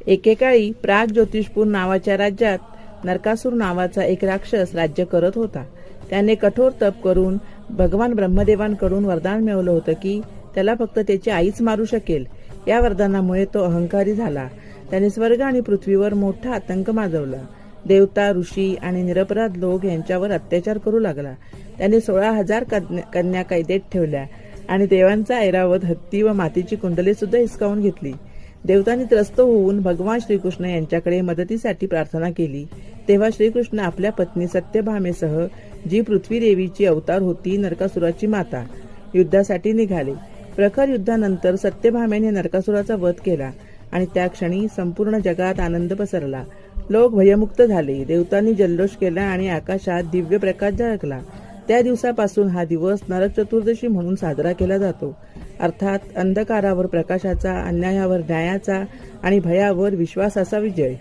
एकेकाळी प्राग ज्योतिषपूर नावाच्या राज्यात नरकासूर नावाचा एक राक्षस राज्य करत होता. त्याने कठोर तप करून भगवान ब्रह्मदेवांकडून वरदान मिळवलं होतं की त्याला फक्त त्याची आईच मारू शकेल. या वरदानामुळे तो अहंकारी झाला. त्याने स्वर्ग आणि पृथ्वीवर मोठा आतंक माजवला. देवता, ऋषी आणि निरपराध लोक यांच्यावर अत्याचार करू लागला. त्याने 16,000 कन्या कैदेत ठेवल्या आणि देवांचा ऐरावत हत्ती व मातीची कुंडले सुद्धा हिसकावून घेतली. देवतांनी त्रस्त होऊन भगवान श्रीकृष्ण यांच्याकडे मदतीसाठी प्रार्थना केली. तेव्हा श्रीकृष्ण आपल्या पत्नी सत्यभामेसह, जी पृथ्वी देवीची अवतार होती, नरकासुराची माता, युद्धासाठी निघाले. प्रखर युद्धानंतर सत्यभामेने नरकासुराचा वध केला आणि त्या क्षणी संपूर्ण जगात आनंद पसरला. लोक भयमुक्त झाले. देवतांनी जल्लोष केला आणि आकाशात दिव्य प्रकाश झळकला. त्या दिवसापासून हा दिवस नरक चतुर्दशी म्हणून साजरा केला जातो. अर्थात अंधकारावर प्रकाशाचा, अन्यायावर न्यायाचा आणि भयावर विश्वासाचा विजय.